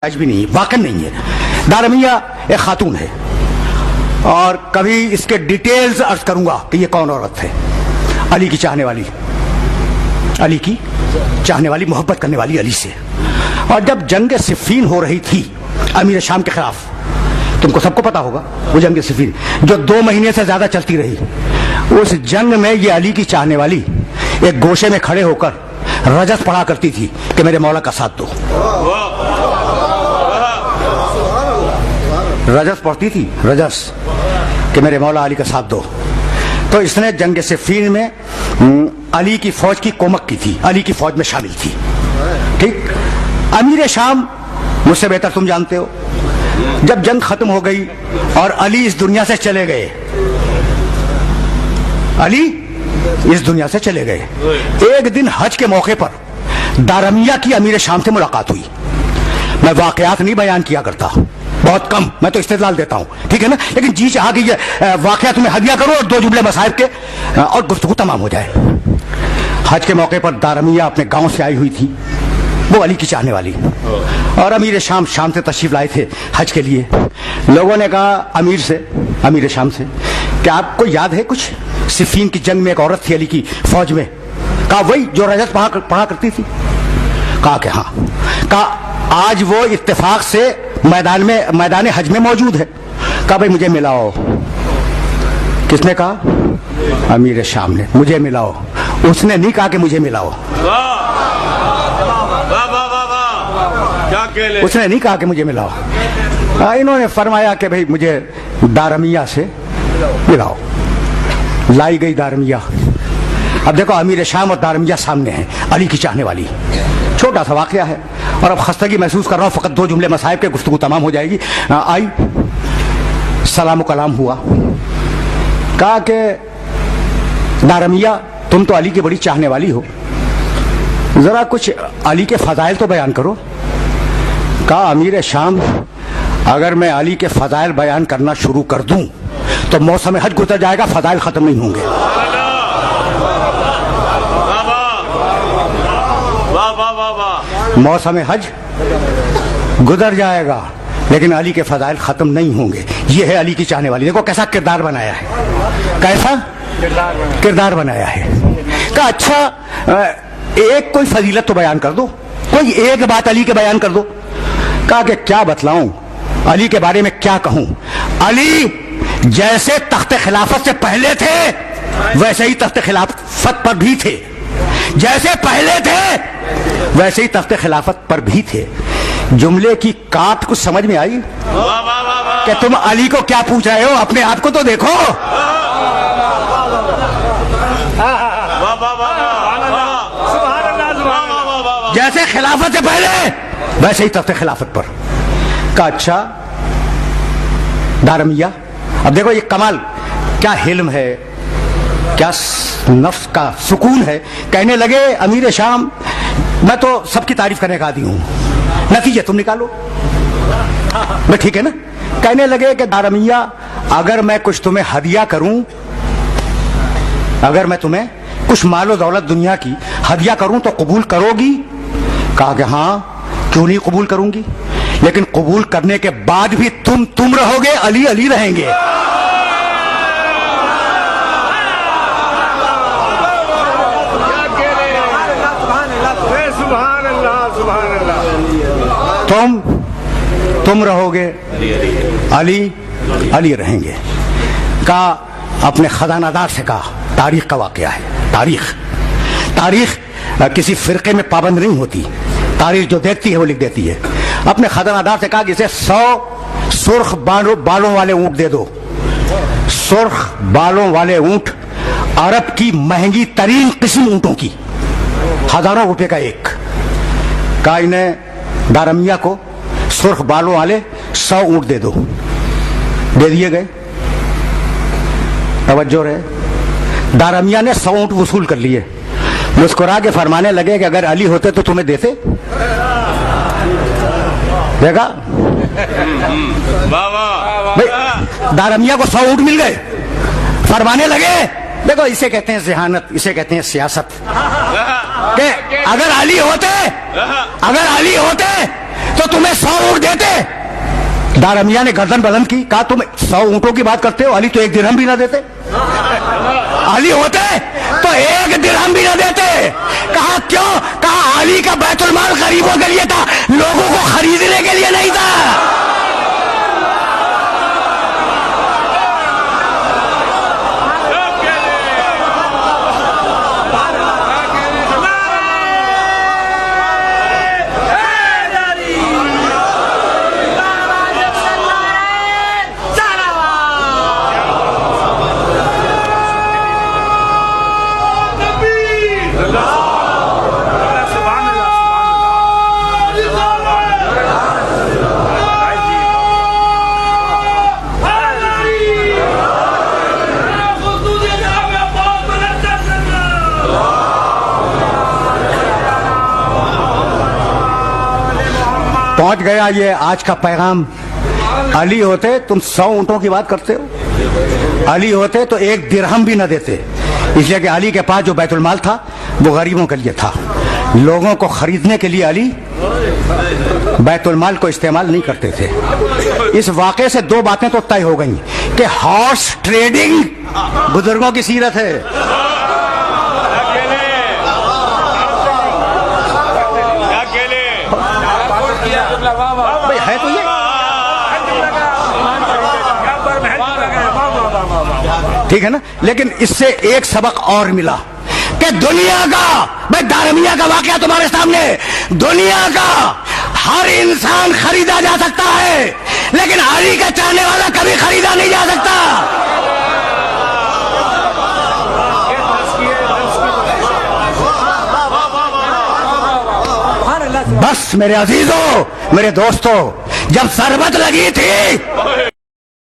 آج بھی نہیں ہے, واقع نہیں ہے. دارمیہ ایک خاتون ہے اور کبھی اس کے ڈیٹیلز عرض کروں گا کہ یہ کون عورت ہے. علی کی چاہنے والی, علی کی چاہنے والی, محبت کرنے والی علی سے. اور جب جنگ صفین ہو رہی تھی امیر شام کے خلاف, تم کو سب کو پتا ہوگا وہ جنگ صفین جو 2 مہینے سے زیادہ چلتی رہی, اس جنگ میں یہ علی کی چاہنے والی ایک گوشے میں کھڑے ہو کر رجس پڑھا کرتی تھی کہ میرے مولا کا ساتھ دو. رجس پڑھتی تھی, رجس, کہ میرے مولا علی کا ساتھ دو. تو اس نے جنگ صفین میں علی کی فوج کی کومک کی تھی, علی کی فوج میں شامل تھی. ٹھیک. امیر شام مجھ سے بہتر تم جانتے ہو, جب جنگ ختم ہو گئی اور علی اس دنیا سے چلے گئے, علی اس دنیا سے چلے گئے, ایک دن حج کے موقع پر دارمیہ کی امیر شام سے ملاقات ہوئی. میں واقعات نہیں بیان کیا کرتا, بہت کم, میں تو استدلال دیتا ہوں, ٹھیک ہے نا, لیکن جی چاہا کہ یہ واقعات تمہیں ہدیہ کرو اور 2 جملے مصائب کے اور گفتگو تمام ہو جائے. حج کے موقع پر دارمیہ اپنے گاؤں سے آئی ہوئی تھی, وہ علی کی چاہنے والی, اور امیر شام شام سے تشریف لائے تھے حج کے لیے. لوگوں نے کہا امیر شام سے کہ آپ کو یاد ہے کچھ, صفین کی جنگ میں ایک عورت تھی علی کی فوج میں. کہا وہی جو رجس پڑھا کرتی تھی. کہا کہ ہاں. کہا آج وہ اتفاق سے میدان حج میں موجود ہے. کہا بھائی مجھے ملاؤ. کس نے کہا؟ امیر شام نے, مجھے ملاؤ. اس نے نہیں کہا کہ مجھے ملاؤ, اس نے نہیں کہا کہ مجھے ملاؤ. انہوں نے فرمایا کہ بھئی مجھے دارمیہ سے ملاؤ. لائی گئی دارمیہ. اب دیکھو امیر شام اور دارمیہ سامنے ہیں, علی کی چاہنے والی. چھوٹا سا واقعہ ہے اور اب خستگی محسوس کر رہا ہوں, فقط 2 جملے مصائب کے گفتگو تمام ہو جائے گی. آئی, سلام و کلام ہوا. کہا کہ دارمیہ تم تو علی کی بڑی چاہنے والی ہو, ذرا کچھ علی کے فضائل تو بیان کرو. کہا امیر شام اگر میں علی کے فضائل بیان کرنا شروع کر دوں تو موسم حج گزر جائے گا, فضائل ختم نہیں ہوں گے. موسم حج گزر جائے گا لیکن علی کے فضائل ختم نہیں ہوں گے. یہ ہے علی کی چاہنے والی. دیکھو کیسا کردار بنایا ہے, کیسا کردار بنایا ہے. کہا اچھا ایک کوئی فضیلت تو بیان کر دو, کوئی ایک بات علی کے بیان کر دو. کہا کہ کیا بتلاؤں, علی کے بارے میں کیا کہوں. علی جیسے تخت خلافت سے پہلے تھے ویسے ہی تخت خلافت پر بھی تھے, جیسے پہلے تھے ویسے ہی تخت خلافت پر بھی تھے. جملے کی کاٹ کچھ سمجھ میں آئی کہ تم علی کو کیا پوچھ رہے ہو, اپنے آپ کو تو دیکھو. جیسے خلافت سے پہلے ویسے ہی تخت خلافت پر. کا اچھا دارمیہ, اب دیکھو یہ کمال, کیا حلم ہے, کیا نفس کا سکون ہے. کہنے لگے امیر شام میں تو سب کی تعریف کرنے کا عادی ہوں, نتیجہ تم نکالو. میں ٹھیک ہے نا. کہنے لگے کہ دارمیہ اگر میں کچھ تمہیں ہدیہ کروں, اگر میں تمہیں کچھ مال و دولت دنیا کی ہدیہ کروں تو قبول کرو گی. کہا کہ ہاں کیوں نہیں قبول کروں گی, لیکن قبول کرنے کے بعد بھی تم رہو گے, علی علی رہیں گے. تم رہو گے, علی علی رہیں گے. کہا اپنے خزانہ دار سے کہا, تاریخ کا واقعہ ہے. تاریخ کسی فرقے میں پابند نہیں ہوتی, تاریخ جو دیکھتی ہے وہ لکھ دیتی ہے. اپنے خزانہ دار سے کہا کہ اسے 100 سرخ بالوں والے اونٹ دے دو. سرخ بالوں والے اونٹ عرب کی مہنگی ترین قسم اونٹوں کی, ہزاروں روپے کا ایک. کہا انہیں دارمیہ کو سرخ بالوں والے 100 اونٹ دے دو. دے دیے گئے. توجہ رہے, دارمیہ نے 100 اونٹ وصول کر لیے. مسکرا کے فرمانے لگے کہ اگر علی ہوتے تو تمہیں دیتے. دیکھا دارمیہ کو 100 اونٹ مل گئے. فرمانے لگے دیکھو اسے کہتے ہیں ذہانت, اسے کہتے ہیں سیاست. کہ اگر علی ہوتے تو تمہیں 100 اونٹ دیتے؟ دارمیہ نے گردن بلند کی، کہا تم 100 اونٹوں کی بات کرتے ہو، علی تو 1 درہم بھی نہ دیتے، علی ہوتے تو 1 درہم بھی نہ دیتے۔ کہا کیوں؟ کہا علی کا بیت المال غریبوں کے لیے تھا، لوگوں کو خریدنے کے لیے نہیں تھا۔ پہنچ گیا یہ آج کا پیغام۔ علی ہوتے تم 100 اونٹوں کی بات کرتے ہو، علی ہوتے تو 1 درہم بھی نہ دیتے، اس لیے کہ علی کے پاس جو بیت المال تھا وہ غریبوں کے لیے تھا، لوگوں کو خریدنے کے لیے علی بیت المال کو استعمال نہیں کرتے تھے۔ اس واقعے سے 2 باتیں تو طے ہو گئیں کہ ہارس ٹریڈنگ بزرگوں کی سیرت ہے، ہے تو یہ ٹھیک ہے نا، لیکن اس سے ایک سبق اور ملا کہ دنیا کا، بھائی دارمیہ کا واقعہ تمہارے سامنے، دنیا کا ہر انسان خریدا جا سکتا ہے لیکن علی کا چاہنے والا کبھی خریدا نہیں جا سکتا۔ بس میرے عزیزوں، میرے دوستوں، جب ضربت لگی تھی